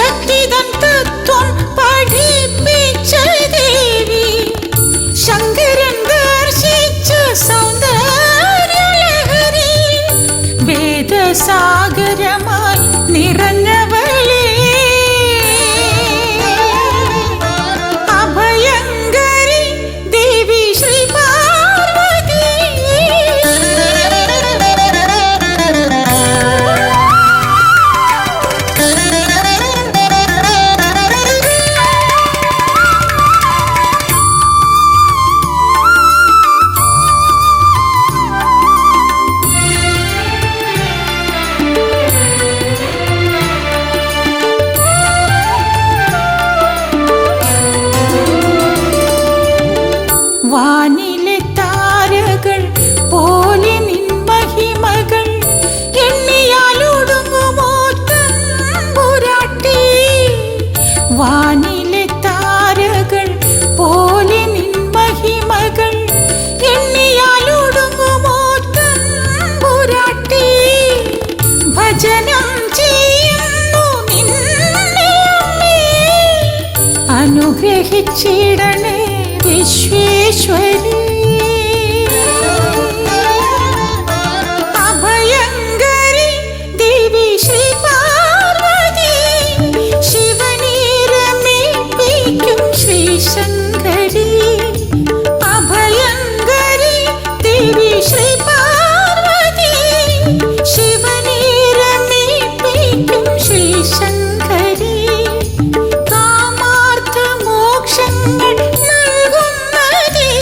ശക്തി തൻ തത്വം പഠിപ്പിച്ച ദേവി ശങ്കരൻ ദർശിച്ച സൗന്ദര്യലഹരി വേദസാഗരമായി നിറഞ്ഞവളേ അഭയങ്കരി ദേവി ശ്രീ പാർവതി വാനിലെ താരകൾ പോലെ നിൻ മഹിമകൾ എണ്ണിയാലൊടുങ്ങുമോ തമ്പുരാട്ടി വാനിലെ താരകൾ പോലെ നിൻ മഹിമകൾ എണ്ണിയാലൊടുങ്ങുമോ തമ്പുരാട്ടി ഭജനം ചെയ്യുന്നു നിന്നെ അനുഗ്രഹിച്ചിടണേ വിശ്വേശ്വരി അഭയങ്കരി ദേവി ശ്രീ പാർവതി ശിവനെ രമിപ്പിക്കും ശ്രീ ശങ്കരി അഭയങ്കരി ദേവി ശ്രീ പാർവതി ശിവനെ രമിപ്പിക്കും ശ്രീ ശങ്കരി കാമാർത്ഥ മോക്ഷങ്ങൾ നൽകുന്നതിനായി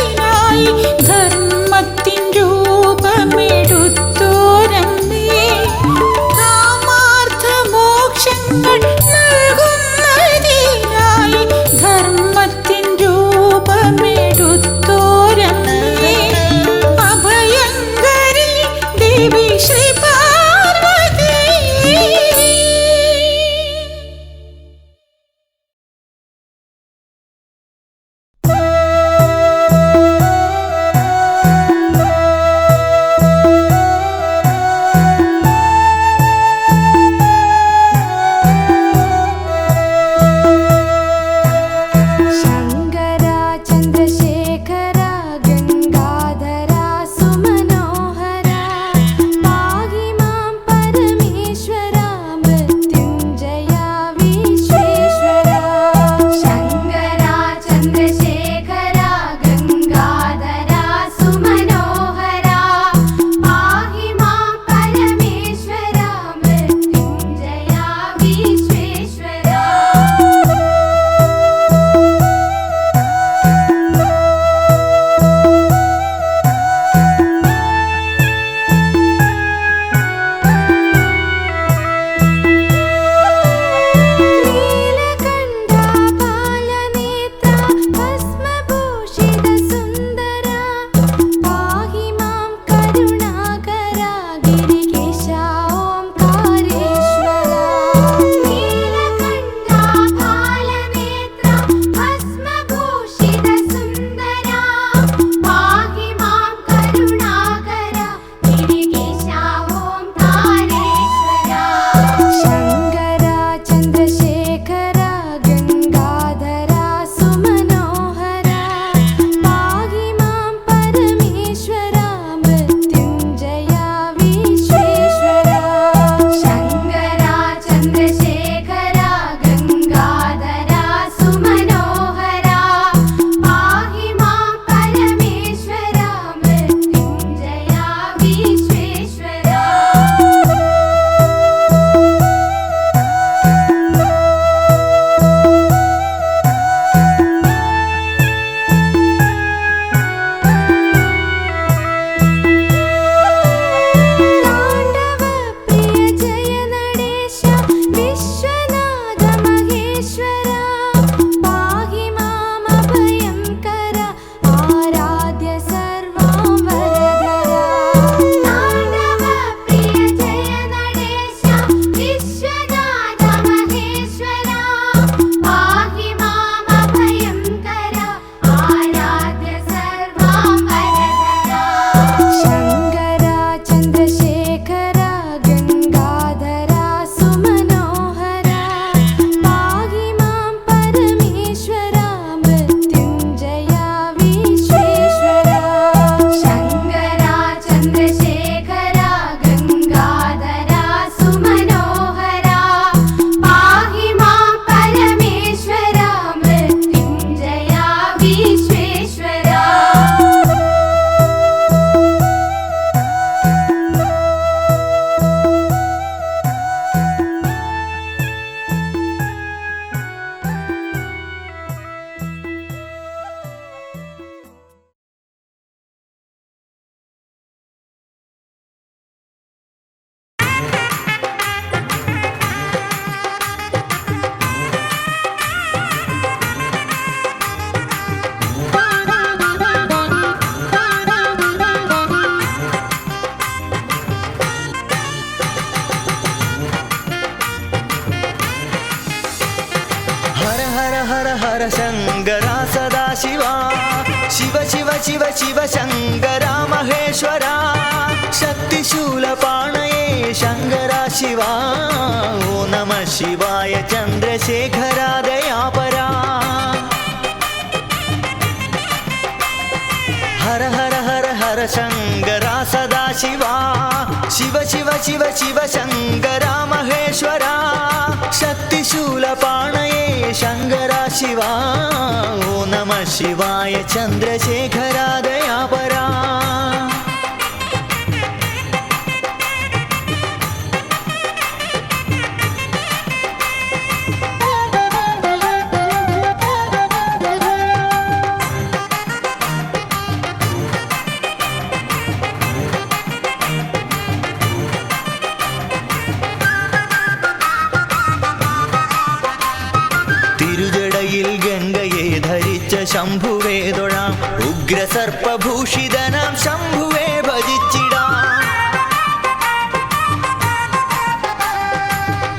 ഹര ഹര ശങ്കര സദാശിവ ശിവ ശിവ ശിവ ശിവ ശങ്കര മഹേശ്വര ശക്തിശൂലപാണയേ ശങ്കര ശിവ ഓ നമ ശിവായ ചന്ദ്രശേഖര ദയാപരാ ഹര ഹര ഹര ഹര ശങ്കര സദാശിവ ശിവ ശിവ ശിവ ശിവ ശങ്കര മഹേശ്വര ശക്തിശൂലപാണയേ ശങ്കര ശിവ ഓ നമ ശിവായ ചന്ദ്രശേഖര ദയാപരാ തിരുജടയിൽ ഗംഗയെ ധരിച്ച ശംഭുവേ തൊഴാം ഉഗ്രസർപ്പഭൂഷിതനാം ശംഭുവേ ഭജിച്ചിടാം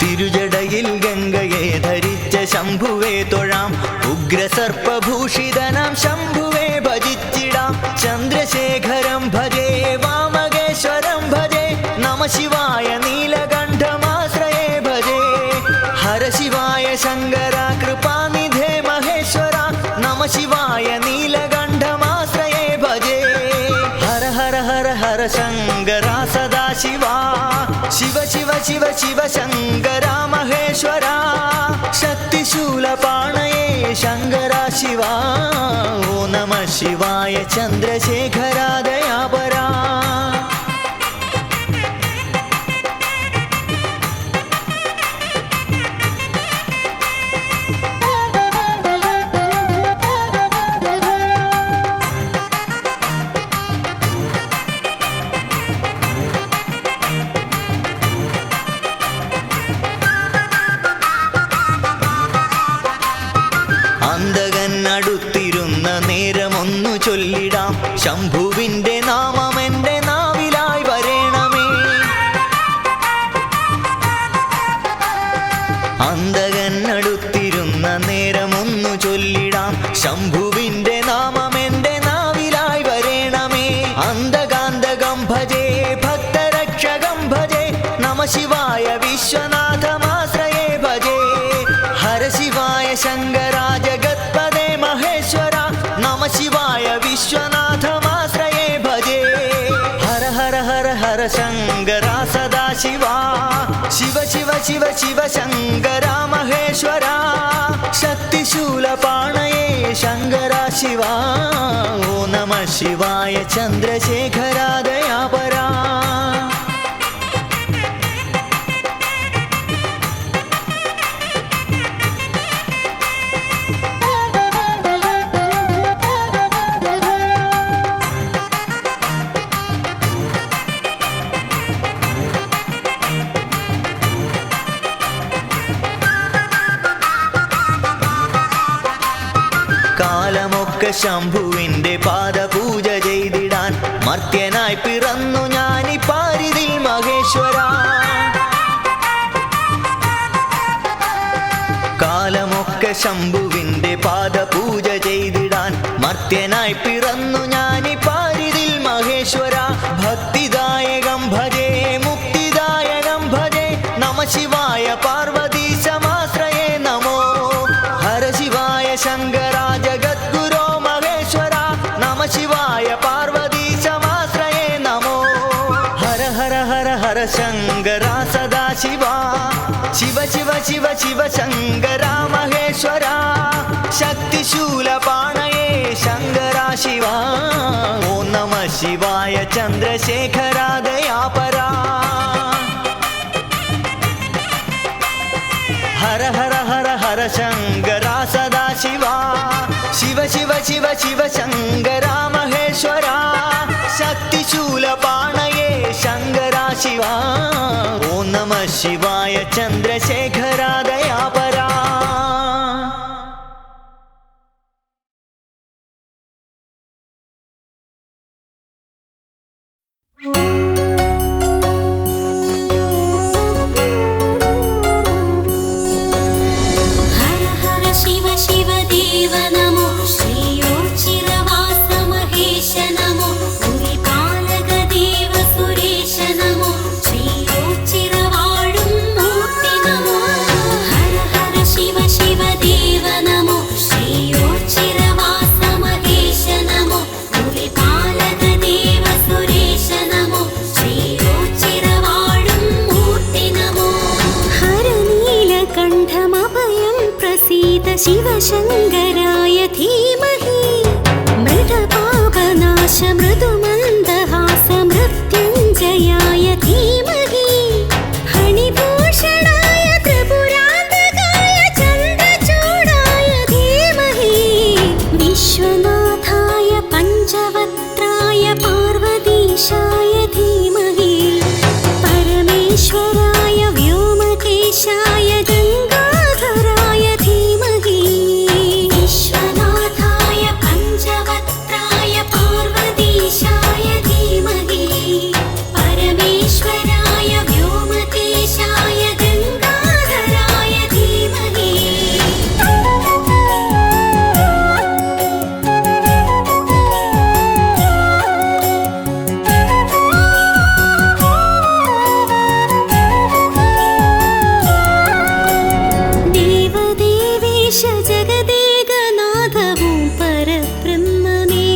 തിരുജടയിൽ ഗംഗയെ ധരിച്ച ശംഭുവേ തൊഴാം ഉഗ്രസർപ്പഭൂഷിതനാം ശംഭുവേ ഭജിച്ചിടാം ചന്ദ്രശേഖരം ഭജേ വാമകേശ്വരം ഭജേ നമ ശിവായ നീലകണ്ഠമാശ്രയേ ഭജേ ഹര ശിവായ ശങ്കര കൃപാനിധേ മഹേശ്വര നമ ശിവായ നീലകണ്ഠമാശ്രയേ ഭജേ ഹര ഹര ഹര ഹര ശങ്കര സദാശിവ ശിവ ശിവ ശിവ ശിവ ശങ്കര മഹേശ്വര ശക്തിശൂലപാണയേ ശങ്കര ശിവ ഓ നമ ശിവായ ചന്ദ്രശേഖര ദയാപരാ അന്തകൻ അടുത്തിരുന്ന നേരമൊന്നു ചൊല്ലിടാം ശംഭുവിന്റെ നാമം എന്റെ നാവിലായി വരേണമേ അന്തകൻ അടുത്തിരുന്ന നേരമൊന്നു ചൊല്ലിടാം ശംഭുവിന്റെ നാമം എന്റെ നാവിലായി വരേണമേ അന്തകാന്തകം ഭജേ ഭക്തരക്ഷകം ഭജേ നമ ശിവായ വിശ്വനാഥമാശ്രയേ ഭജേ ഹര ശിവായ ശങ്കര ജഗത്പദേ മഹേശ്വര നമ ശിവായ വിശ്വനാഥമാശ്രയേ ഭജേ ഹര ഹര ഹര ഹര ശങ്കര സദാശിവ ശിവ ശിവ ശിവ ശിവ ശങ്കര മഹേശ്വര ശക്തിശൂലപാണയേ ശങ്കര ശിവ ഓ നമ ശിവായ ചന്ദ്രശേഖര ദയാപരാ കാലമൊക്കെ ശംഭുവിന്റെ പാദപൂജ ചെയ്തിടാൻ മർത്യനായി പിറന്നു ഞാനി പാരിതിൽ മഹേശ്വര കാലമൊക്കെ ശംഭുവിന്റെ പാദപൂജ ചെയ്തിടാൻ മർത്യനായി പിറന്നു ഞാനി പാരിതിൽ മഹേശ്വര ഭക്തിദായകം ഭജേ മുക്തിദായകം ഭജേ നമ ശിവായ പാർവതീശമാശ്രയേ നമോ ഹര ശിവായ ശങ്കര ജഗദ്ഗുരോ മഹേശ്വര നമ ശിവായ പാർവതീശമാശ്രയേ നമോ ഹര ഹര ഹര ഹര ശങ്കര സദാശിവ ശിവ ശിവ ശിവ ശിവ ശങ്കര മഹേശ്വര ശക്തിശൂലപാണയേ ശങ്കര ശിവ ഓ നമ ശിവായ ചന്ദ്രശേഖര ദയാപരാ ഹര ഹര ഹര ഹര ശങ്കര സദാശിവ ശിവ ശിവ ശിവ ശിവ ശങ്കര മഹേശ്വര ശക്തിശൂലപാണയേ ശങ്കര ശിവ ഓ നമ ശിവായ ചന്ദ്രശേഖര ദയാപരാ हर हर शिव शिव प्रसीद शिवशङ्कराय धीमहि मृडपापनाश मृदुमन्दहास मृत्युञ्जयाय धीमहि हणिभूषणाय त्रिपुरान्तकाय चन्द्रचूडाय धीमहि विश्वनाथाय पञ्चवक्त्राय पार्वतीशाय धीमहि परमेश्वराय व्योमकेशाय गङ्गाधराय धीमहि विश्वनाथाय पञ्चवक्त्राय पार्वतीशाय धीमहि परमेश्वराय व्योमकेशाय गङ्गाधराय धीमहि देवदेवेश जगदेकनाथवुं परब्रह्ममे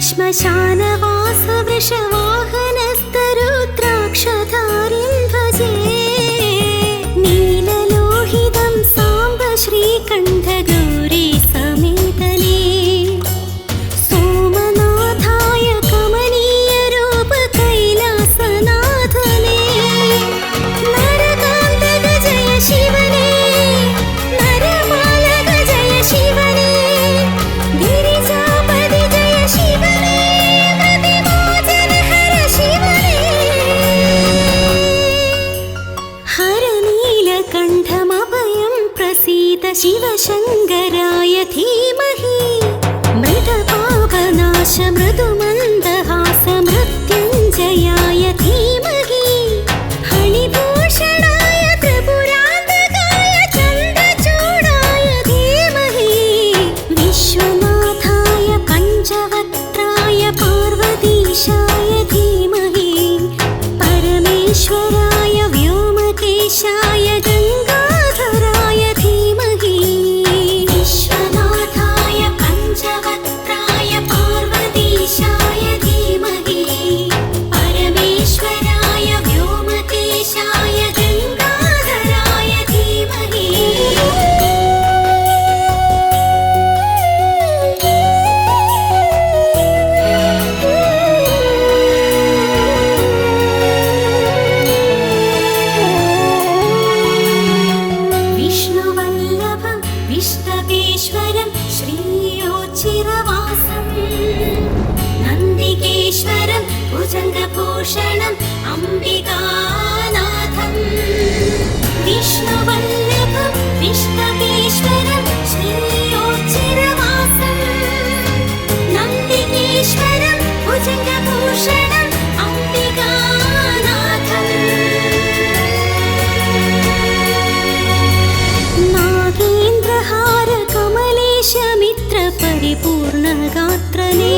श्मशानवास वृषवाहनस्तरुद्राक्षधारिं भजे नीललोहितं साम्ब श्रीकण्ठगौरी समेतने सोमनाथाय कमनीयरूप कैलासनाथने नरकान्तक जय शिवने नरपालक जय शिवने गिरिजापति जय शिवने मतिमोचनहर शिवने हर नीलकण्ठमभयं प्रसीद शिवशङ्कराय धीमहि मृडपापनाश मृदुमन्दहास मृत्युञ्जयाय धीमहि हणिभूषणाय त्रिपुरान्तकाय चन्द्रचूडाय धीमहि विश्वनाथाय पञ्चवक्त्राय पार्वतीशाय धीमहि परमेश्वराय व्योमकेशाय गङ्गाधराय धीमहि विश्वनाथाय पञ्चवक्त्राय पार्वतीशाय धीमहि परमेश्वराय व्योमकेशाय गङ्गाधराय धीमहि विष्णुवल्लभं विष्णवेश्वरं श्रीयोच्चिरवासं नन्दिकेश्वरं भुजङ्गभूषणम् अम्बिकानाथं विष्णुवल्लभं विष्णवेश्वरं श्रीयोच्चिरवासं नन्दिकेश्वरं भुजङ्गभूषणम् अम्बिकानाथम् नागेन्द्रहार कमलेश मित्र परिपूर्णगात्रने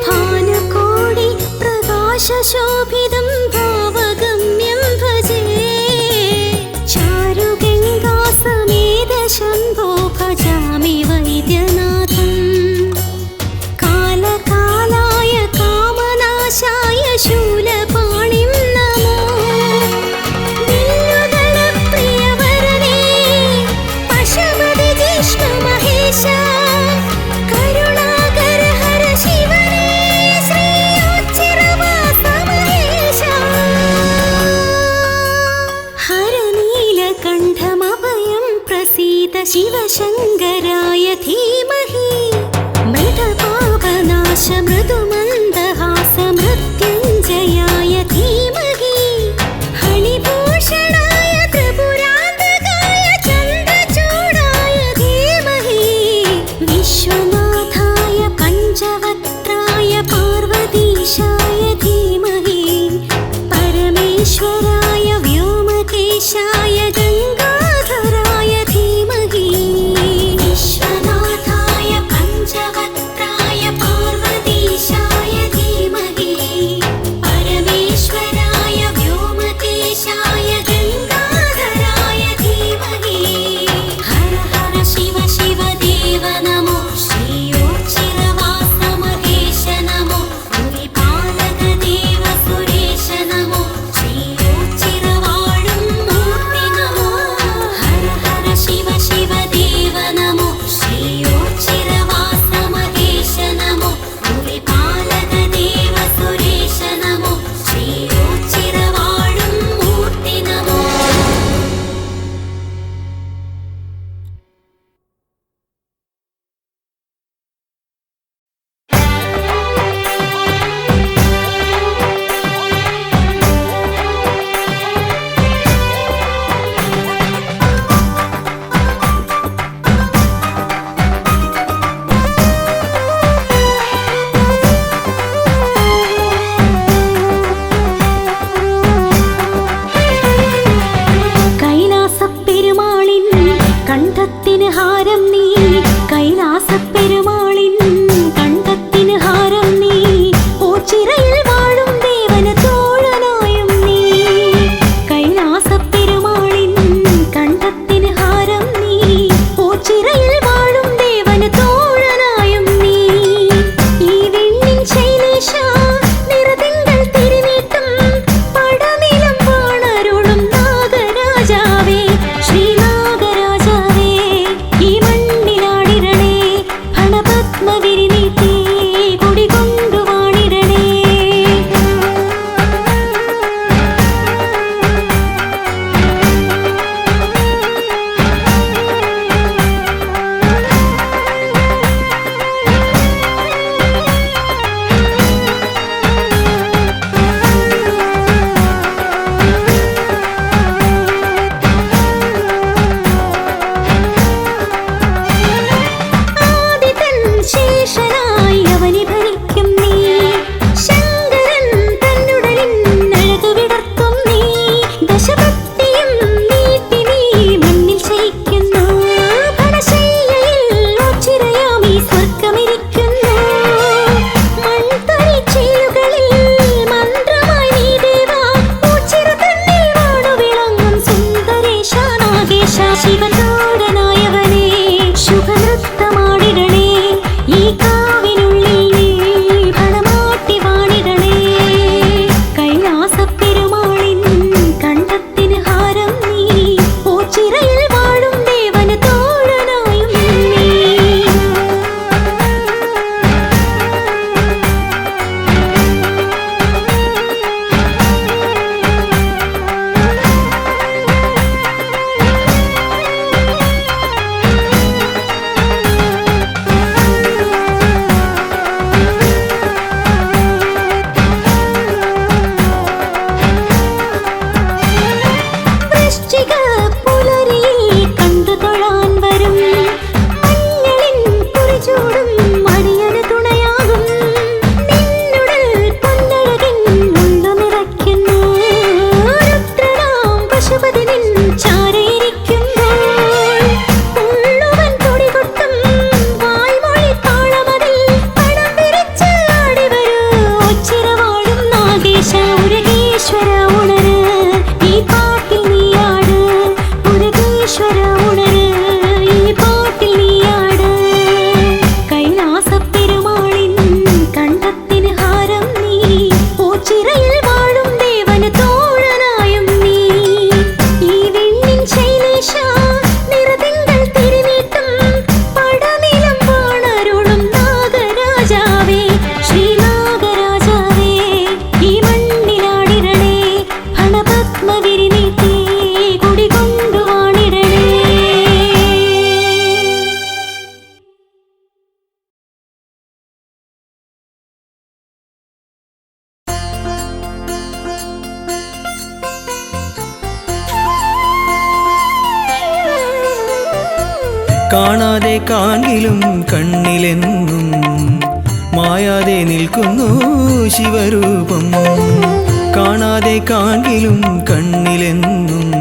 भानुकोटि प्रकाशशोभितं भावगम्यं भजे चारुगङ्गा समेत शम्भो भजामि वैद्यनाथं कालकालाय कामनाशाय शूलपाणिं नमो बिल्लुदलप्रियवरणे पशुपति जिष्णुमहेश करुणाकर हर शिवने श्रीयोच्चिरवास महेश हर नीलकण्ठमभयं प्रसीद शिवशङ्कराय धीमहि मृडपापनाश मृदुमन्दहास मृत्युञ्जयाय धीमहि हणिभूषणाय त्रिपुरान्तकाय चन्द्रचूडाय धीमहि विश्वनाथाय पञ्चवक्त्राय पार्वतीशाय धीमहि परमेश्वराय व्योमकेशाय गङ्गाधराय धीमहि विश्वनाथाय पञ्चवक्त्राय पार्वतीशाय കാണാതെ കാണിലും കണ്ണിലെന്നും മായാതെ നിൽക്കുന്നു ശിവരൂപം. കാണാതെ കാണിലും കണ്ണിലെന്നും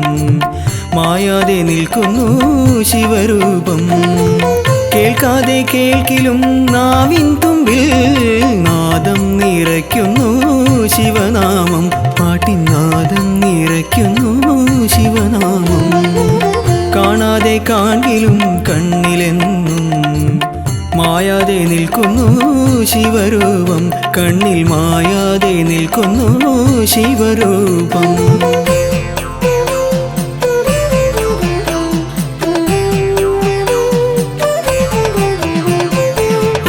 മായാതെ നിൽക്കുന്നു ശിവരൂപം. കേൾക്കാതെ കേൾക്കിലും നാവിൻ തുമ്പിൽ നാദം നിറയ്ക്കുന്നു ശിവനാമം. പാട്ടിൻ നാദം നിറയ്ക്കുന്നു ശിവനാമം. കാണാതെ കാണിലും കണ്ണിലെന്നും മായാതെ നിൽക്കുന്നു ശിവരൂപം. കണ്ണിൽ മായാതെ നിൽക്കുന്നു ശിവരൂപം.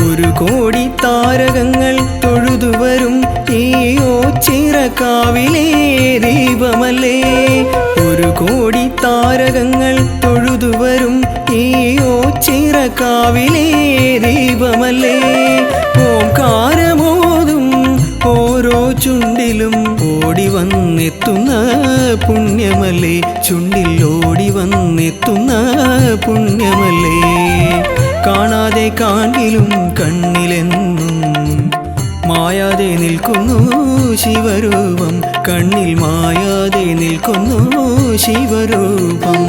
ഒരു കോടി താരകങ്ങൾ തൊഴുതുവരും ഈ ഓച്ചിറക്കാവിലെ ദീപമല്ലേ. ഒരു കോടി താരകങ്ങൾ തൊഴുതുവരും ഈ ഓച്ചിറക്കാവിലെ ദീപമല്ലേ. ഓംകാരമോതും ഓരോ ചുണ്ടിലും ഓടി വന്നെത്തുന്ന പുണ്യമല്ലേ. ചുണ്ടിൽ ഓടി വന്നെത്തുന്ന പുണ്യമല്ലേ. കാണാതെ കാണിലും കണ്ണിലെന്നും മായാതെ നിൽക്കുന്നു ശിവരൂപം. കണ്ണിൽ മായാതെ നിൽക്കുന്നു ശിവരൂപം.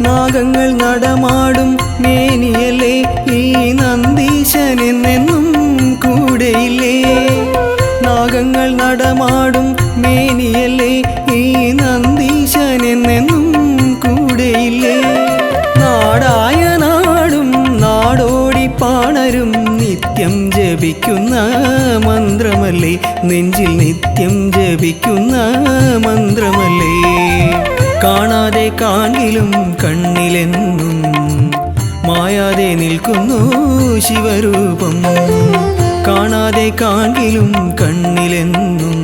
നാഗങ്ങൾ നടമാടും മേനിയല്ലേ ഈ നന്ദീശനെന്നെന്നും കൂടെയില്ലേ. നാഗങ്ങൾ നടമാടും മേനിയല്ലേ ഈ നന്ദീശനെന്നെന്നും കൂടെയില്ലേ. നാടായ നാടും നാടോടി പാണരും നിത്യം ജപിക്കുന്ന മന്ത്രമല്ലേ. നെഞ്ചിൽ നിത്യം ജപിക്കുന്ന മന്ത്രമല്ലേ. കാണാതെ കാണിലും കണ്ണിലെന്നും മായാതെ നിൽക്കുന്നു ശിവരൂപം. കാണാതെ കാണിലും കണ്ണിലെന്നും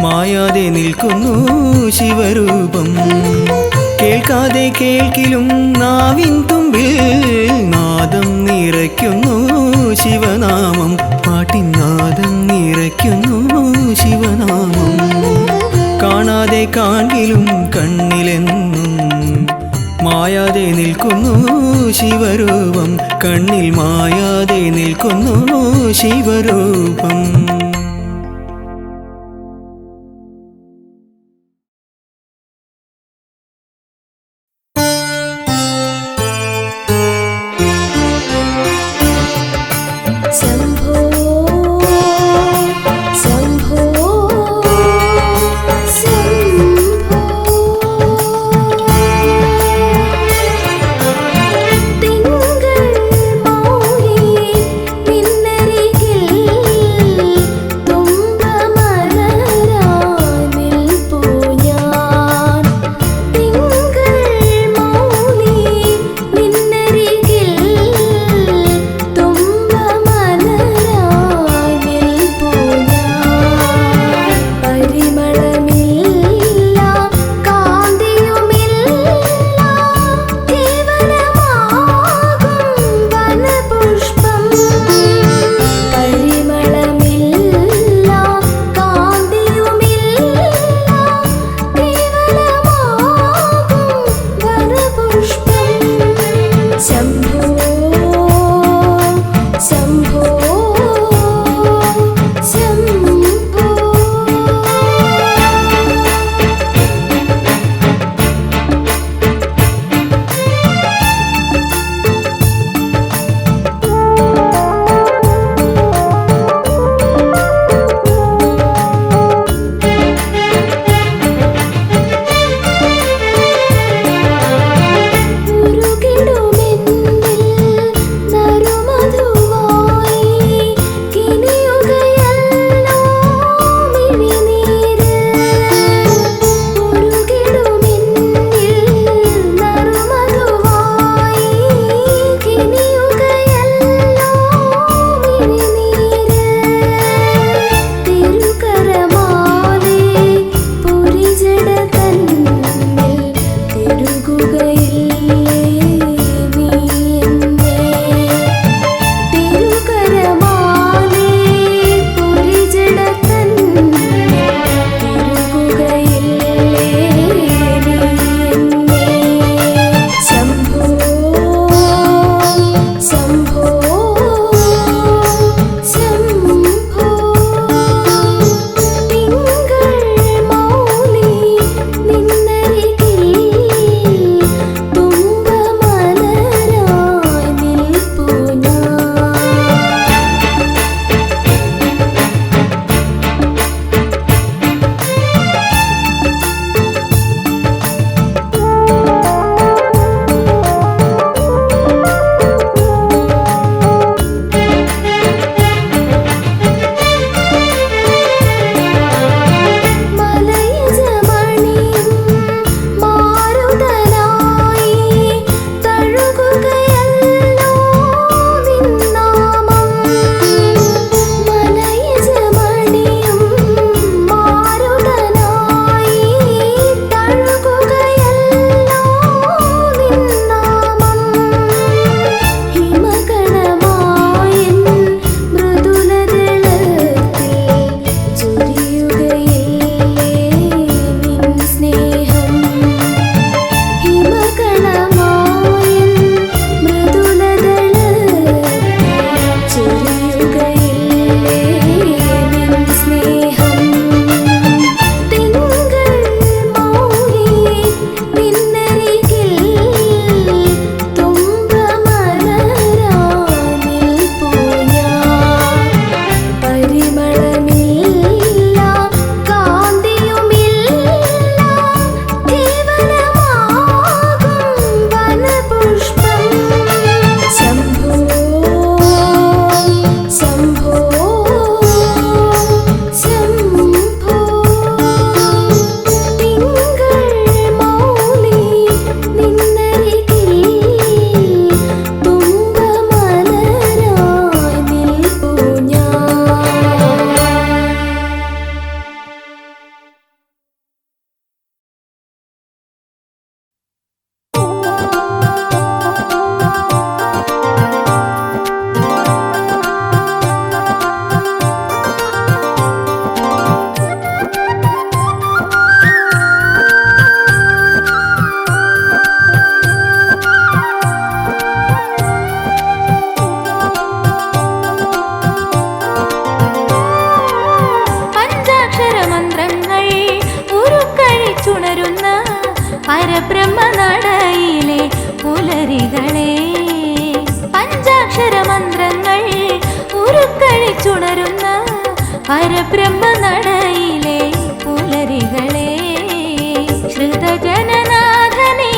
മായാതെ നിൽക്കുന്നു ശിവരൂപം. കേൾക്കാതെ കേൾക്കിലും നാവിൻ തുമ്പിൽ നാദം നിറയ്ക്കുന്നു ശിവനാമം. പാട്ടിൻ നാദം നിറയ്ക്കുന്നു ശിവനാമം. കാണാതെ കാണിലും കണ്ണിലെന്നും മായാതെ നിൽക്കുന്നു ശിവരൂപം. കണ്ണിൽ മായാതെ നിൽക്കുന്നു ശിവരൂപം. തിങ്കൾ മൗലി നിന്നരികിൽ പഞ്ചാക്ഷരമന്ത്രങ്ങൾ ഉരുക്കഴിച്ചുണരുന്ന പരബ്രഹ്മനടയിലെ പുലരികളെ. പഞ്ചാക്ഷരമന്ത്രങ്ങൾ ഉരുക്കഴിച്ചുണരുന്ന പരബ്രഹ്മനടയിലെ പുലരികളെ. ശ്രുതജനനാഥനെ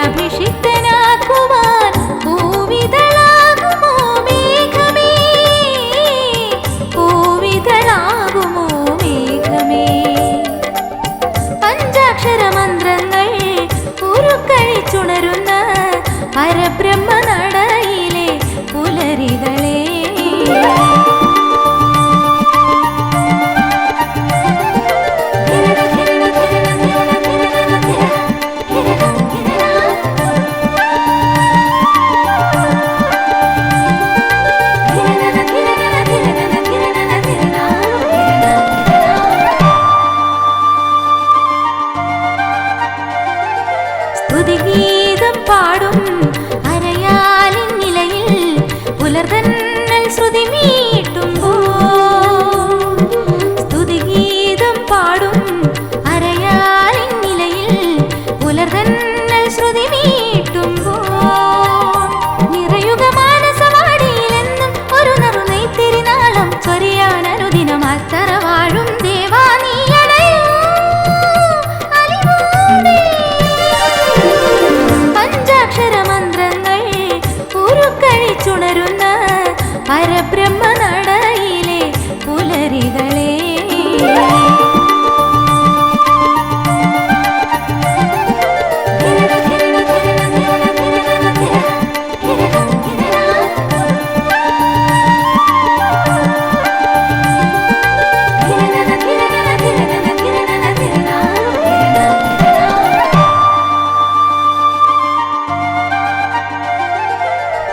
അഭിഷിക്തനാക്കുവാൻ പൂവിതളാകുമോ മേഘമേ, പൂവിതളാകുമോ മേഘമേ. പഞ്ചാക്ഷരമന്ത്രങ്ങൾ ഉരുക്കഴിച്ചുണരുന്ന പരബ്രഹ്മനടയിലെ പുലരികളെ. സ്തുതിഗീതം പാടും അരയാലിൻ നിലയിൽ പുലർതന്നൽ ശ്രുതി മീട്ടുമ്പോൾ. സ്തുതിഗീതം പാടും അരയാലിൻ നിലയിൽ പുലർതന്നൽ ശ്രുതി മീട്ടുമ്പോൾ. നിറയുക മാനസവാടിയിലെന്നും ഒരു നറുനെയ്ത്തിരിനാളം ചൊരിയാൻ അനുദിനം അത്തറ വാഴും ദേവാ നീ അണയൂ അലിവോടെ. പഞ്ചാക്ഷരമന്ത്രങ്ങൾ ഉരുക്കഴിച്ചുണരുന്ന പരബ്രഹ്മനടയിലെ പുലരികളെ.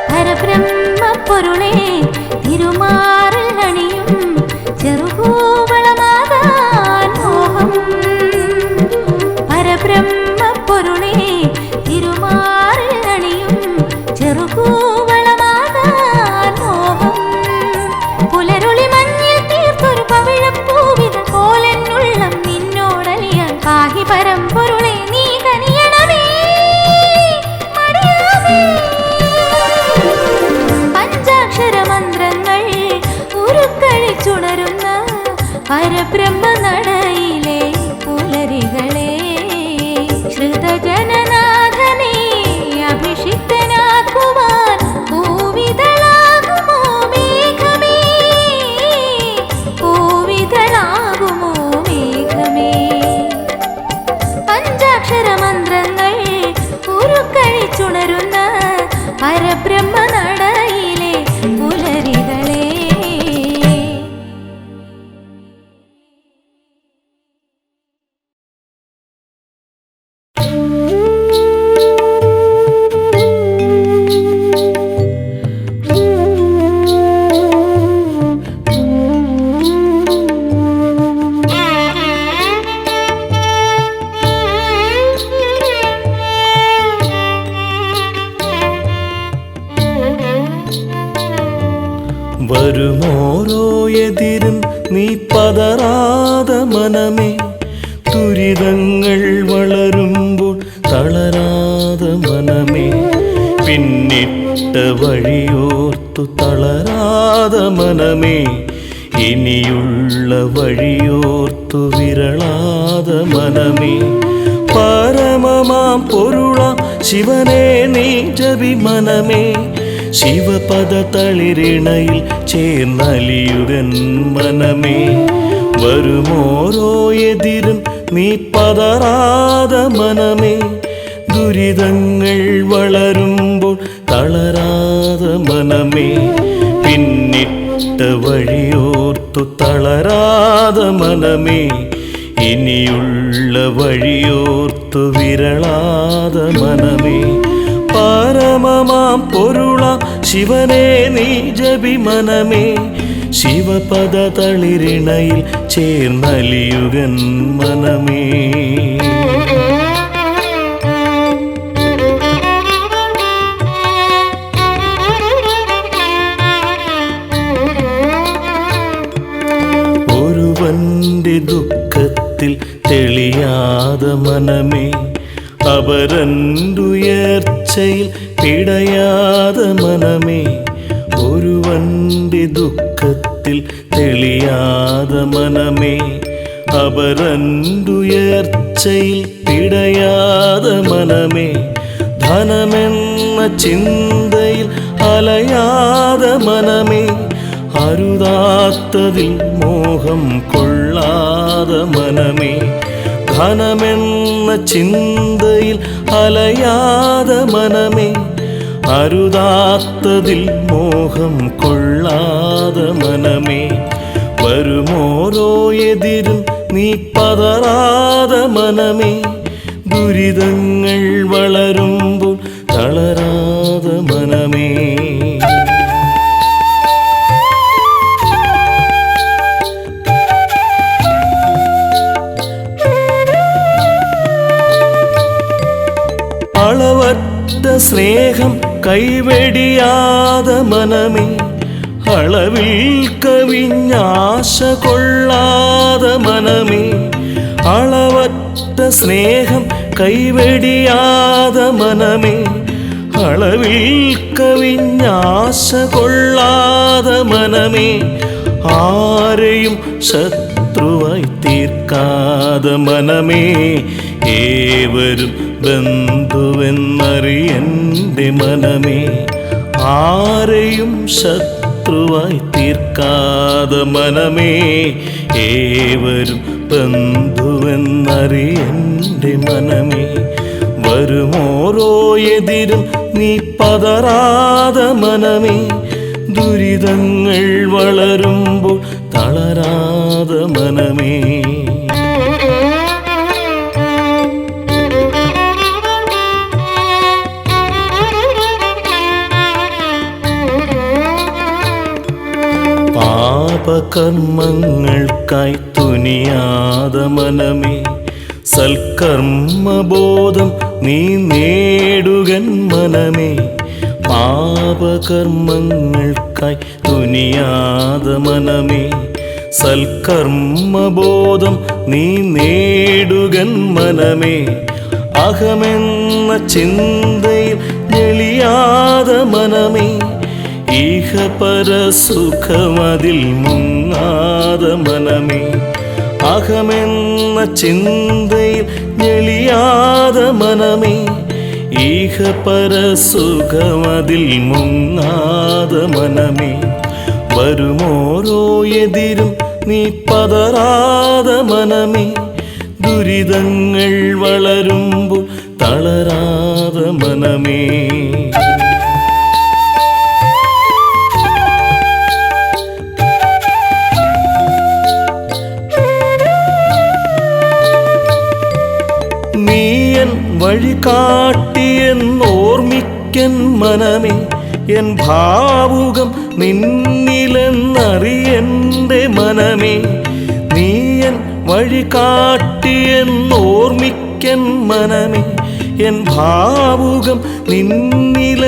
പരബ്രഹ്മപ്പൊരുളേ തിരുമാറിൽ അണിയും ചെറുകൂവളമാകാൻ മോഹം. പരബ്രഹ്മപ്പൊരുളേ തിരുമാറിൽ അണിയും ചെറുകൂവളമാകാൻ മോഹം. പുലരുളി മഞ്ഞിൽ തീർത്തൊരു പവിഴപ്പൂവിത പോലെന്നുള്ളം നിന്നോടലിയാൻ പാഹി പരമ്പൊരുളെ നീ കനിയണമേ മടിയാമേ. പഞ്ചാക്ഷരമന്ത്രങ്ങൾ ഉരുക്കഴിച്ചുണരുന്ന പരബ്രഹ്മനടയിലെ പുലരികളെ. ശ്രുതജനനാഥനെ അഭിഷിക്തനാക്കുവാൻ പൂവിതളാകുമോ മേഘമേ, പൂവിതളാകുമോ മേഘമേ. പഞ്ചാക്ഷരമന്ത്രങ്ങൾ ഉരുക്കഴിച്ചുണരുന്ന പരബ്രഹ്മനടയിലെ പുലരികളെ. വരുമോരോ എതിരും നീ പതറാതെ മനമേ, ദുരിതങ്ങൾ വളരുമ്പോൾ തളരാതെ മനമേ. പിന്നിട്ട വഴിയോർത്തു തളരാതെ മനമേ, ഇനിയുള്ള വഴിയോർത്തു വിരളാതെ മനമേ. പരമമാം പൊരുളാം ശിവനെ നീ ജപി മനമേ, ശിവപദ തളിരിണയിൽ ചേർന്നലിയുകൻ മനമേ. വരുമോരോ എതിരും നീ പതറാതെ മനമേ, ദുരിതങ്ങൾ വളരുമ്പോൾ തളരാതെ മനമേ. പിന്നിട്ട വഴിയോർത്തു തളരാതെ മനമേ, ഇനിയുള്ള വഴിയോർത്തു വിരളാതെ മനമേ. പരമമാം പൊരുളാം ശിവനെ നീ ജപി മനമേ, ശിവപദ തളിരിണയിൽ ചേർന്നലിയുകൻ മനമേ. ഒരുവന്റെ ദുഃഖ ദുഃഖത്തിൽ തെളിയാതെ മനമേ, അപരന്തുയർച്ചയിൽ പിടയാതെ മനമേ, ഒരുവന്റെ ദുഃഖത്തിൽ തെളിയാതെ മനമേ, അപരന്തുയർച്ചയിൽ പിടയാതെ മനമേ, ധനമെന്ന ചിന്തയിൽ അലയാതെ മനമേ, അരുതാത്തതിൽ മോഹം കൊള്ളാതെ മനമേ, ധനമെന്ന ചിന്തയിൽ അലയാതെ മനമേ, അരുതാത്തതിൽ മോഹം കൊള്ളാതെ മനമേ, വരുമോരോ എതിരും നീ പതറാതെ മനമേ, ദുരിതങ്ങൾ വളരുമ്പോൾ തളരാതെ മനമേ. അളവറ്റ സ്നേഹം കൈവെടിയാതെ മനമേ, അളവിൽ കവിഞ്ഞാശ കൊള്ളാതെ മനമേ, അളവറ്റ സ്നേഹം കൈവെടിയാതെ മനമേ, അളവിൽ കവിഞ്ഞാശ കൊള്ളാതെ മനമേ, ആരെയും ശത്രുവായി തീർക്കാതെ മനമേ, ഏവരും ബന്ധുവെന്നറിയൻ്റെ മനമേ, ആരെയും ശത്രുവായി തീർക്കാതെ മനമേ, ഏവരും ബന്ധുവെന്നറിയൻ്റെ മനമേ, വരുമോരോ എതിരും നീ പതറാതെ മനമേ, ദുരിതങ്ങൾ വളരുമ്പോൾ തളരാതെ മനമേ. പാപകർമ്മങ്ങൾക്കായി തുനിയാതെ മനമേ, സൽക്കർമ്മബോധം നീ നേടുകൻ മനമേ, പാപകർമ്മങ്ങൾക്കായി തുനിയാതെ മനമേ, സൽക്കർമ്മബോധം നീ നേടുകൻ മനമേ, അഹമെന്ന ചിന്തയിൽ ഞെളിയാതെ മനമേ, ഈഹപരസുഖമതിൽ മുങ്ങാതെ മനമേ, അഹമെന്ന ചിന്തയിൽ ഞെളിയാതെ മനമേ, ഈഹപരസുഖമതിൽ മുങ്ങാതെ മനമേ, വരുമോരോ എതിരും നീ പതറാതെ മനമേ, ദുരിതങ്ങൾ വളരുമ്പോൾ തളരാതെ മനമേ. നീയൻ വഴി കാട്ടിയെന്നോർമ്മിക്കൻ മനമേ, എൻ ഭാവുകം നിന്നിലെന്നറിയൻ്റെ മനമേ, നീയൻ വഴി കാട്ടിയെന്നോർമ്മിക്കൻ മനമേ, എൻ ഭാവുകം നിന്നിലെന്നറിയൻ്റെ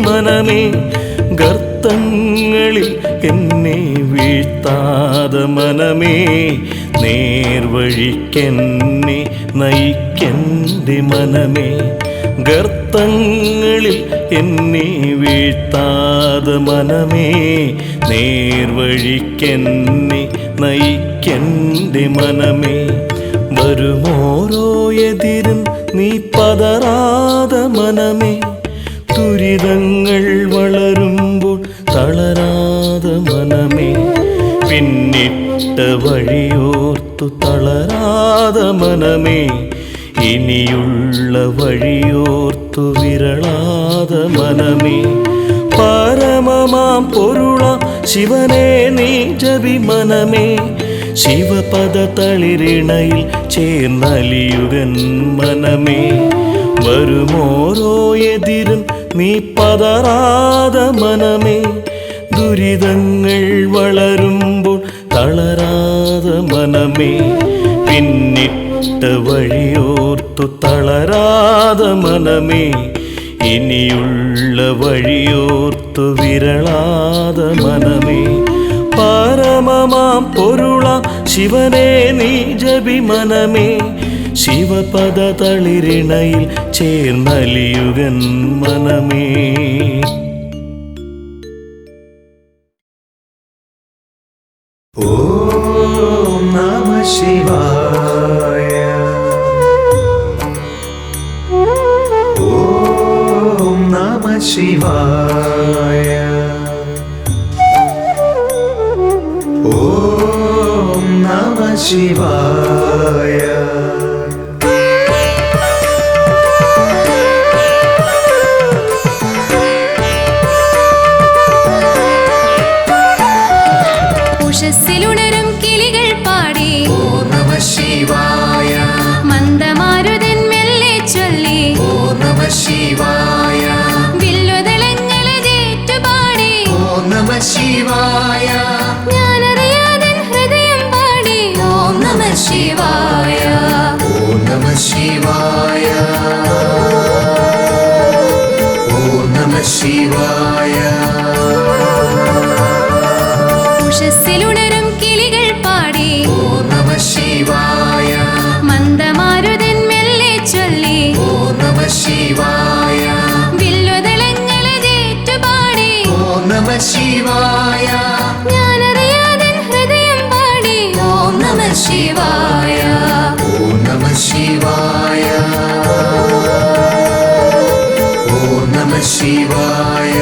മനമേ, ഗർത്തങ്ങളിൽ എന്നെ വീഴ്ത്താതെ മനമേ, നേർവഴിക്കെന്നെ നയിക്കെൻ്റെ മനമേ, ഗർത്തങ്ങളിൽ എന്നെ വീഴ്ത്താതെ മനമേ, നേർവഴിക്കെന്നെ നയിക്കെൻ്റെ മനമേ, വരുമോരോ എതിരും നീ പതറാതെ മനമേ, ദുരിതങ്ങൾ വളരുമ്പോൾ തളരാതെ മനമേ, പിന്നിട്ട വഴിയോർത്തു തളരാതെ മനമേ, ഇനിയുള്ള വഴിയോർത്തു വിരളാതെ മനമേ, പരമമാം പൊരുളാം ശിവനെ നീ ജപി മനമേ, ശിവപദ തളിരിണയിൽ ചേർന്നലിയുകൻ മനമേ, വരുമോരോ എതിരും നീ പതറാതെ മനമേ, ദുരിതങ്ങൾ വളരുമ്പോൾ തളരാതെ മനമേ, പിന്നിട്ട വഴിയോർത്തു തളരാതെ മനമേ, ഇനിയുള്ള വഴിയോർത്തു വിരളാതെ മനമേ, പരമമാം പൊരുളാം ശിവനെ നീ ജപി മനമേ ശിവപദ തളിരിണയിൽ ചേർന്നലിയുകൻ മനമേ. ഓം നമഃ ശിവായ. ഓം നമഃ ശിവായ. ഓം നമഃ ശിവായ. ഉഷസ്സിലുണരും കിളികൾ പാടി ഓം നമഃ ശിവായ. മന്ദമാരുതൻ മെല്ലെ ചൊല്ലി ഓം നമഃ ശിവായ. വില്ലുതളങ്ങളേറ്റുപാടി ഓം നമഃ ശിവായ. ഞാനറിയാതൻ ഹൃദയം പാടി ഓം നമഃ ശിവായ. ഓം നമഃ ശിവായ. ഓം നമഃ ശിവായ. ഉഷസ്സിലുണരും കിളികൾ പാടി ഓം നമഃ ശിവായ. മന്ദമാരുതൻ മെല്ലെ ചൊല്ലി ഓം നമഃ ശിവായ. വില്ലുതളങ്ങളേറ്റുപാടി ഓം നമഃ ശിവായ. ഞാനറിയാതൻ ഹൃദയം പാടി ഓം നമഃ ശിവായ. ഓം നമഃ ശിവായ. ഓം നമഃ ശിവായ.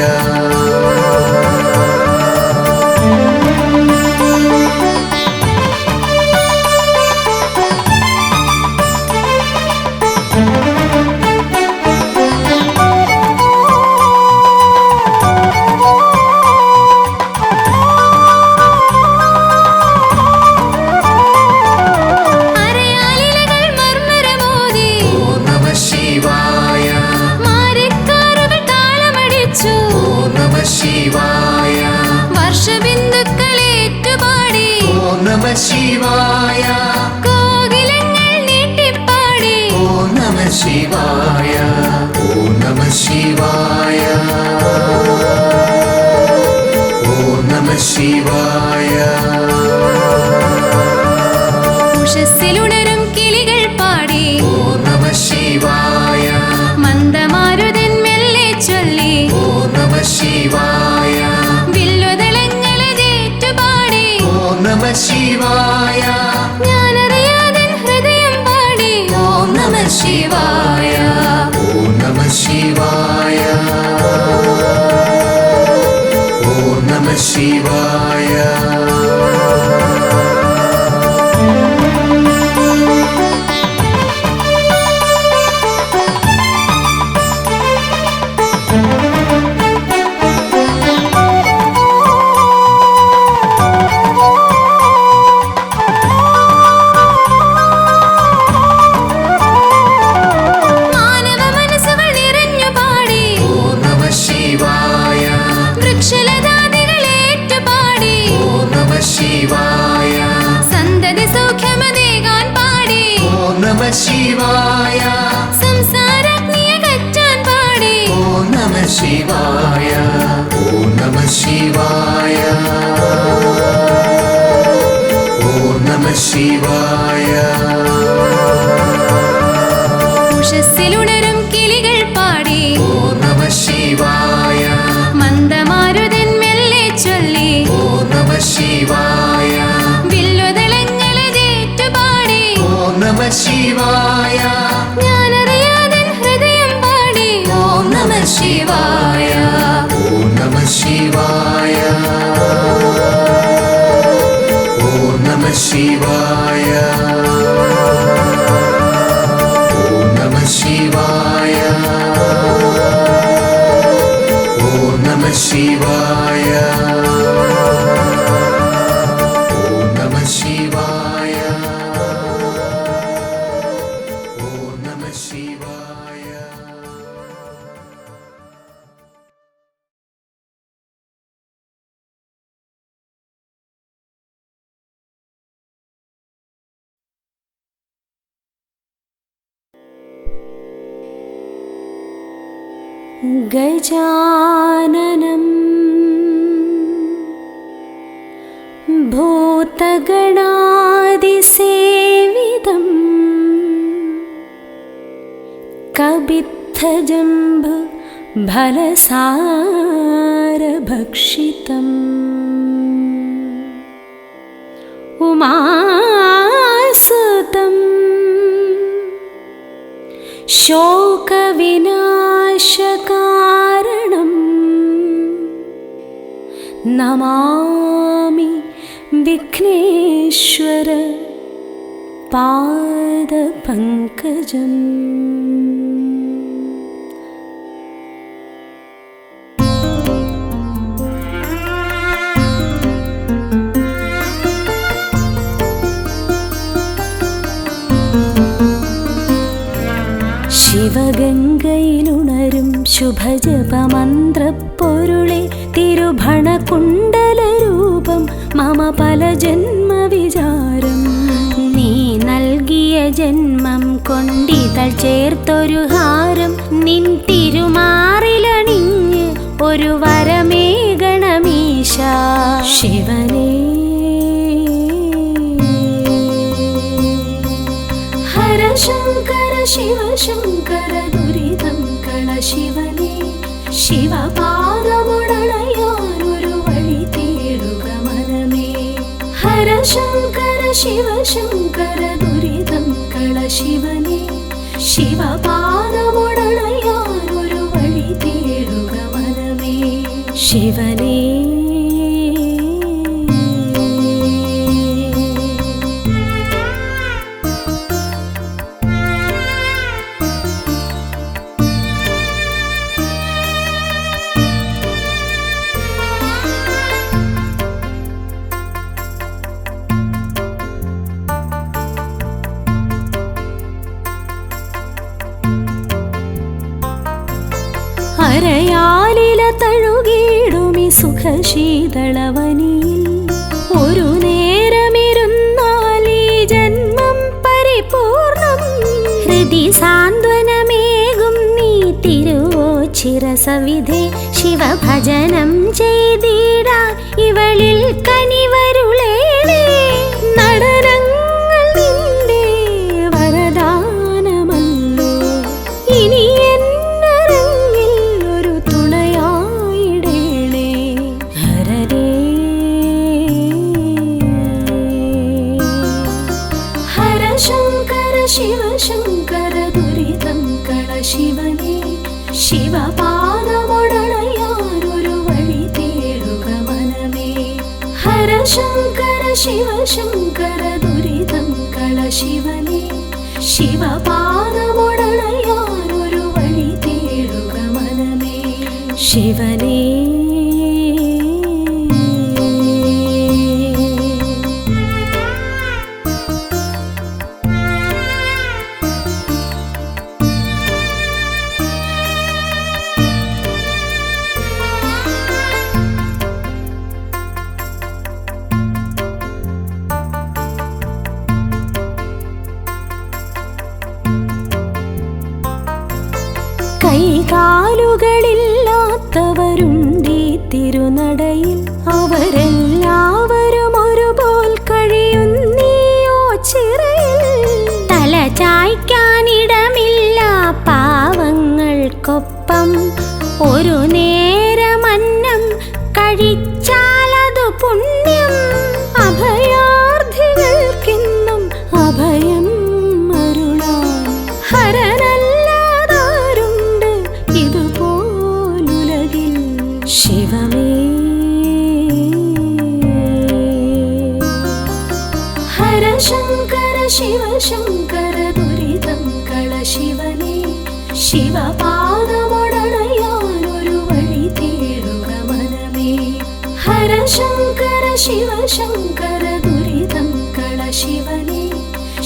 അരയാലിലകൾ മർമരമോതി ഓം നമഃ ശിവായ. മാരിക്കാറുകൾ താളമടിച്ചു ഓം നമഃ ശിവായ. വർഷബിന്ദുക്കളേറ്റുപാടി ഓം നമഃ ശിവായ. കോകിലങ്ങൾ നീട്ടിപ്പാടി ഓം നമഃ ശിവായ. ഓം നമഃ ശിവായ. ഓം നമഃ ശിവായ. ഉഷസ്സിലുണരും കിളികൾ പാടി ഓം നമഃ ശിവായ. മന്ദമാരുതൻ മെല്ലെ ചൊല്ലി ഓം നമഃ ശിവായ. വില്ലുതളങ്ങളേറ്റുപാടി ഓം നമഃ ശിവായ. ഞാനറിയാതൻ ഹൃദയം പാടി ഓം നമഃ ശിവായ. ഓം നമഃ ശിവായ. ഓം നമഃ ശിവായ. മാനവ മനസ്സുകൾ നിറഞ്ഞു പാടി ഓം നമഃ ശിവായ. വൃക്ഷലതാദികളേറ്റുപാടി ഓം നമഃ ശിവായ. സന്തതി സൗഖ്യമതേകാൻ പാടി ഓം നമഃ ശിവായ. സംസാരാഗ്നിയകറ്റാൻ പാടി ഓം നമഃ ശിവായ. ഓം നമഃ ശിവായ. ഓം നമഃ ശിവായ. ഉഷസ്സിലുണരും കിളികൾ പാടി ഓം നമഃ ശിവായ. മന്ദമാരുതൻ മെല്ലെ ചൊല്ലി ഓം നമഃ ശിവായ. വില്ലുതളങ്ങളേറ്റുപാടി ഓം നമഃ ശിവായ. ഞാനറിയാതൻ ഹൃദയം പാടി ഓം നമഃ ശിവായ. ഓം നമഃ ശിവായ. ഓം നമഃ ശിവായ. ഓം നമഃ ശിവായ. ഓം നമഃ ശിവായ. ഓം നമഃ ശിവായ. ഓം നമഃ ശിവായ. गजाननं भूतगणाधिसेवितम् പാർവതീസേവിതം കബിദ്ധജംബു ഫലസാരഭക്ഷിതം ഉമാസുതം ശോകവിനാശകാരണം നമാമി വിഘ്നേശ്വര പാദപങ്കജം. ശിവഗംഗയിലുണരും ശുഭജപമന്ത്രപ്പൊരുളെ തിരുഭണകുണ്ടലരൂപം മമ പല ജന്മവിചാരം. നീ നൽകിയ ജന്മം കൊണ്ടിതൾ ചേർത്തൊരു ഹാരം നിൻ തിരുമാറിലണിഞ്ഞ് ഒരു വരമേകണമീശ. ശിവനേ ഹര ശങ്കര ശിവ ശങ്കര ദുരിതം കള ശിവനേ. ശിവപാദമുടണയാനൊരു വഴി തേടുക മനമേ. ഹര ശങ്കര ശിവ ശങ്കര ദുരിതം കള ശിവനേ. ശിവപാദമുടണയാനൊരു വഴി തേടുക മനമേ. ശിവനേ അരയാലില തഴുകിടുമി സുഖശീതളവനിയിൽ ഒരു നേരമിരുന്നാൽ ഈ ജന്മം പരിപൂർണം. ഹൃദി സാന്ത്വനമേകും നീ തിരുവോച്ചിരസവിധേ. ശിവഭജനം ചെയ്തിടാൻ ഇവളിൽ കനിവരുളേണേ. നടനങ്ങൾ നിന്റെ വരദാനമല്ലോ. ഇനി ശിവ ശങ്കര ദുരിതം കള ശിവനേ. ശിവപാദമുടണയാനൊരു വഴി തേടുക മനമേ. ഹര ശങ്കര ശിവ ശങ്കര ദുരിതം കള ശിവനേ. ശിവപാദമുടണയാനൊരു വഴി തേടുക മനമേ. ശിവനേ കൈകാലുകളില്ലാത്തവരുണ്ടീ തിരുനടയിൽ. അവരെല്ലാവരും ഒരുപോൽ കഴിയുന്നീയോ ചിറയിൽ. തല ചായ്ക്കാനിടമില്ല പാവങ്ങൾക്കൊപ്പം. ഒരു നേരമന്നം കഴിച്ചാലതു പുണ്യം. അഭയാർത്ഥികൾക്കെന്നും അഭയം അരുളാൻ ഹരനല്ലാതാരുണ്ട് ഇതുപോലുലകിൽ. ശിവമേ ഹര ശങ്കര ശിവ ശങ്കര ദുരിതം കള ശിവനേ. ശിവപാദമുടണയാനൊരു വഴി തേടുക മനമേ. ഹര ശങ്കര ശിവ ശങ്കര ദുരിതം കള ശിവനേ.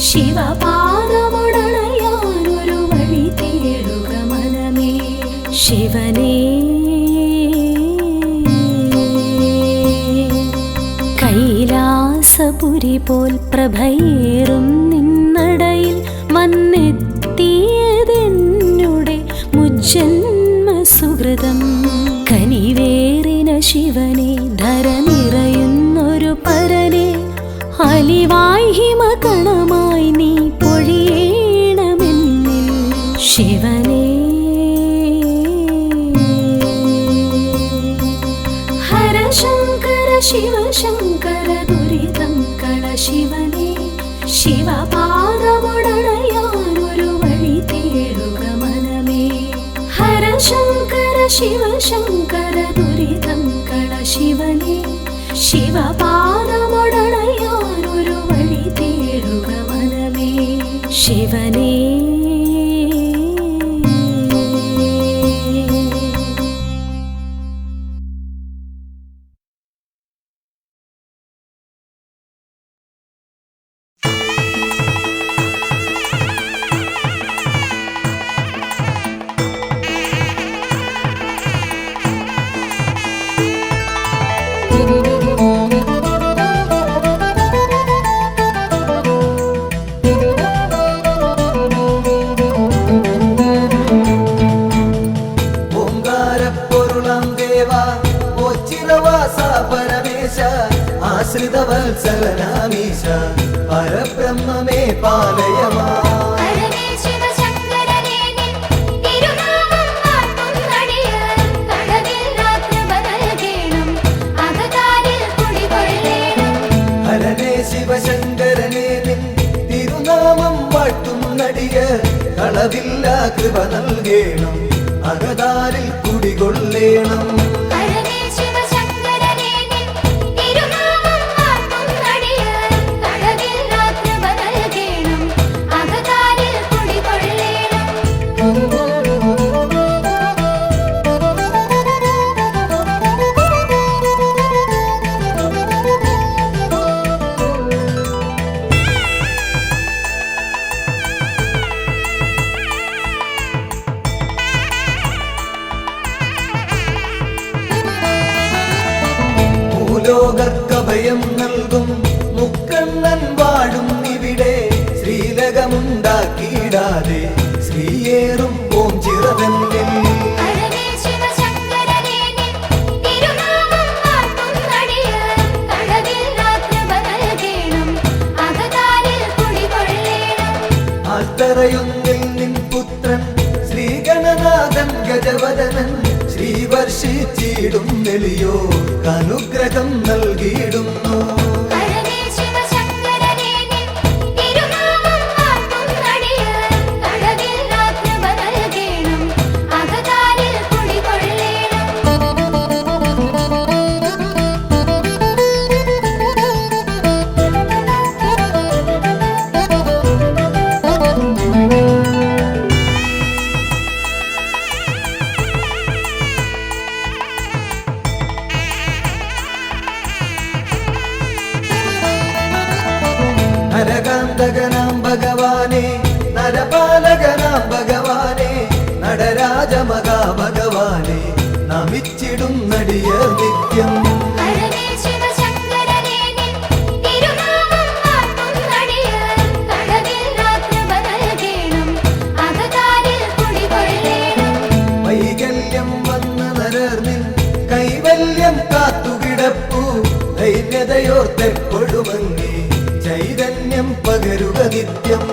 ശിവപാദമുടണയാനൊരു വഴി തേടുക മനമേ. ശിവനേ കൈലാസപുരി പോൽ പ്രഭയേറും നിന്നടയിൽ വന്നെത്തിയതെന്നുടെ മുജ്ജന്മസുഹൃതം. കനിവേറിന ശിവനെ ധര നിറയുന്നൊരു പരനെ അലിവായി ഹിമകണമായി നീ പൊഴിയണമെന്നിൽ ശിവനേ. ഹരശങ്കര ശിവശങ്കര ദുരിതം കള ശിവനേ. ശിവപാദമുടണയാനൊരു വഴി തേടുക മനമേ. ഹരശങ്കര ശിവശങ്കര ദുരിതം കള ശിവനേ. ശിവപാദമുടണയാനൊരു വഴി തേടുക മനമേ ശിവനേ. ആശ്രിതവത്സലനാമീശ പരബ്രഹ്മമേ പാലയമാ. ഹരനേ ശിവശങ്കരനേ നിൻ തിരുനാമം വാഴ്ത്തും നടിയ കളവില്ല കൃപ നൽകേണം അകതാരിൽ കുടികൊള്ളേണം. ലോകർക്കഭയം നൽകും മുക്കണ്ണൻ വാഴും ഇവിടെ. ശ്രീലകമുണ്ടാക്കിയിടാതെ ശ്രീയേറും ഓം ചിറതന്നിൽ. ആൽത്തറയൊന്നിൽ നിൻ പുത്രൻ ശ്രീഗണനാഥൻ ഗജവദനൻ ശ്രീവർഷിച്ചിടും നെളിയോ അനുഗ്രഹം നൽകിയിടുന്നു. നരകാന്തകനാം ഭഗവാനെ നരപാലകനാം ഭഗവാനെ നടരാജമകാ ഭഗവാനെ നമിച്ചിടും നടിയ നിത്യം. വൈകല്യം വന്ന നരർനിൻ കൈവല്യം കാത്തുകിടപ്പു. ദൈന്യതയോർത്തെപ്പൊഴുമങ്ങി ചൈതന്യം പകരുക നിത്യം.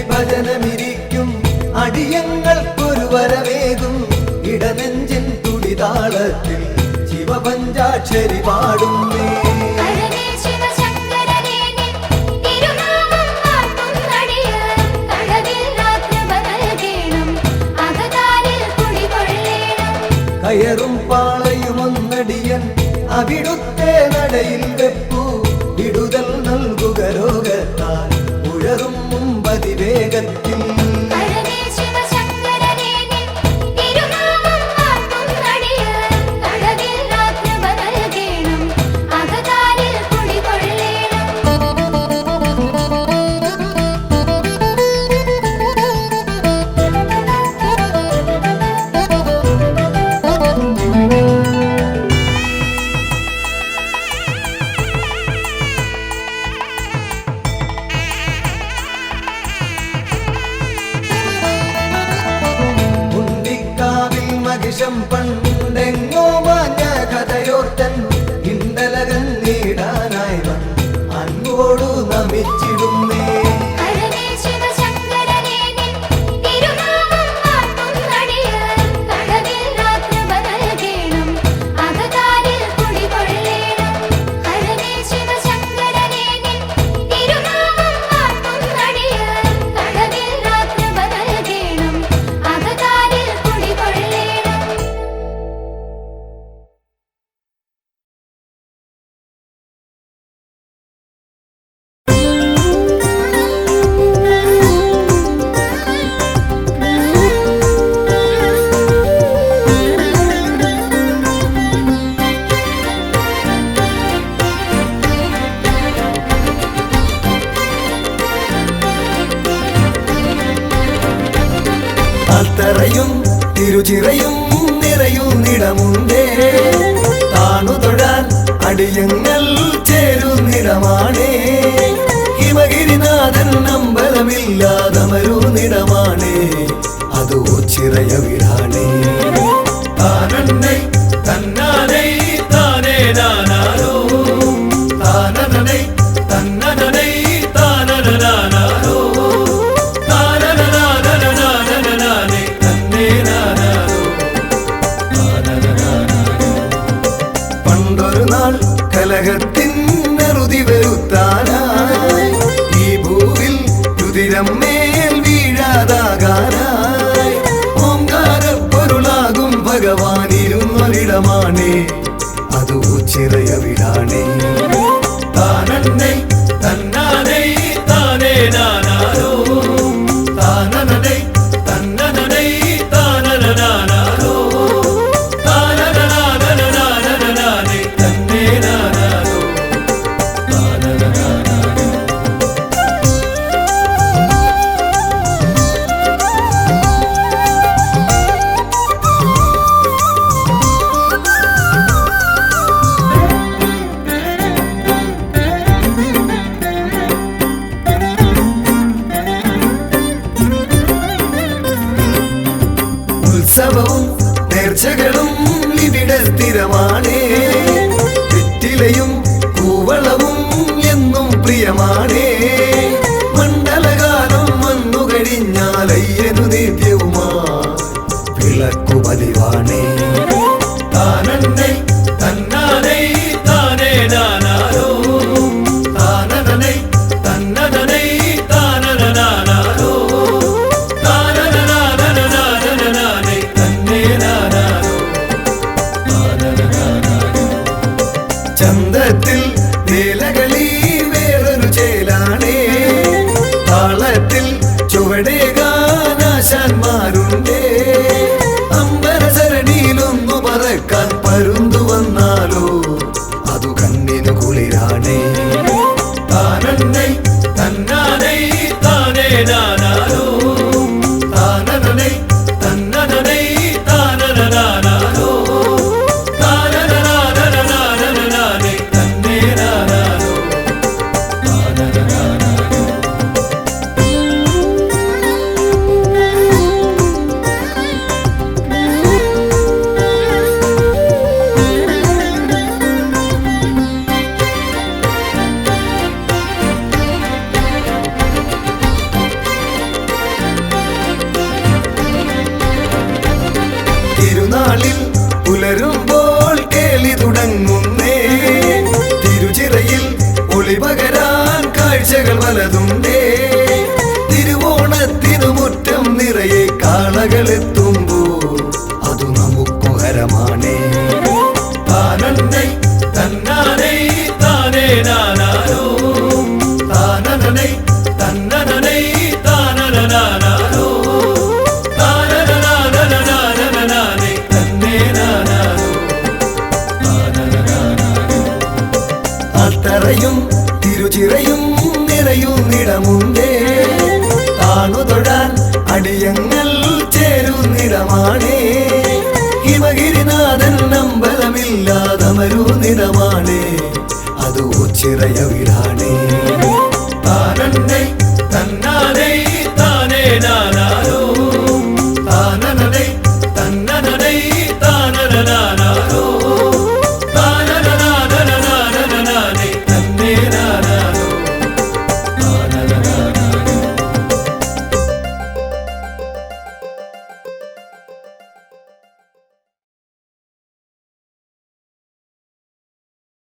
ഭജനമിരിക്കും അടിയങ്ങൾക്കൊരു വരവേകും. ഇടനെഞ്ചിൻ തുടിതാളത്തിൽ ശിവപഞ്ചാക്ഷരി പാടുന്നേ. കയറും പാളയുമൊന്നടിയൻ അവിടുത്തെ നടയിൽ വെപ്പു. വിടുതൽ നൽകുക രോഗത്താൽ ഉഴറും മുമ്പതിവേഗത്തിൽ. ദേശം പണ്ടെങ്ങോ മാഞ്ഞ കഥയോർത്തൻ ഇണ്ടലകന്നിടാനായി അൻപോടു നമിച്ചിടുന്നേ. അത്തറയും തിരുചിറയും നിറയുന്നിടമുണ്ടേ, താണു തൊഴാൻ അടിയങ്ങൾ ചേരുന്നിടമാണേ. ഹിമഗിരിനാഥൻ അമ്പലമില്ലാതമരുന്നിടമാണേ, അതോ ചിറയ വിടാണേ. താനന്നൈ തന്നാനൈ താനേ നാനാരോ, താനനനൈ തന്നനനൈ താനനാനാരോ, കലഹത്തിനറുതി വരുത്താനായി ഈ ഭൂവിൽ രുതിരം മേൽ വീഴാതാകാനായി ഓംകാരപ്പൊരുളാകും ഭഗവാൻ ഇരുന്നൊരിടമാണേ, അതോ ചിറയ വിടാണേ. താനന്നൈ തന്നാനൈ താനേ നാനാരോ, താനനനൈ തന്നനനൈ താനനാനാരോ, ഉത്സവവും നേർച്ചകളും ഇവിടെ സ്ഥിരമാണേ, വെറ്റിലയും കൂവളവും എന്നും പ്രിയമാണേ. മണ്ഡലകാലം വന്നു കഴിഞ്ഞാൽ അയ്യനു നിത്യവുമാ വിളക്കു പതിവാണേ. താനന്നൈ തന്നാനൈ താനേ നാനാരോ, താനനനൈ തന്നനനൈ താനനാനാരോ, ചന്തത്തിൽ വേലകളി വേറൊരു ചേലാണേ, താളത്തിൽ ചുവടേകാനാശാന്മാരുണ്ടേ. അമ്പരസരണിയിലൊന്നു പറക്കാൻ പരുന്തു വന്നാലോ, അതു കണ്ണിനു കുളിരാണേ. താനന്നൈ തന്നാനൈ താനേ നാനാരോ, താനനനൈ തന്നനനൈ താനനാനാരോ, തിരുനാളിൽ പുലരുമ്പോൾ കേളി തുടങ്ങുന്നേ, തിരുചിറയിൽ ഒളി പകരാൻ കാഴ്ചകൾ പലതുണ്ടേ. തിരുവോണത്തിനു മുറ്റം നിറയെ കാളകളെത്തുമ്പോ അതു നമുക്കു ഹരമാണേ. താനന്നൈ തന്നാനൈ താനേ നാനാരോ, താനനനൈ തന്നനനൈ താനനാനാരോ, അത്തറയും തിരുചിറയും നിറയുന്നിടമുണ്ടേ, താണു തൊഴാൻ അടിയങ്ങൾ ചേരുന്നിടമാണേ. ഹിമഗിരിനാഥൻ അമ്പലമില്ലാതമരുന്നിടമാണേ, അതോ ചിറയ വിടാണേ. താനന്നൈ തന്നാനൈ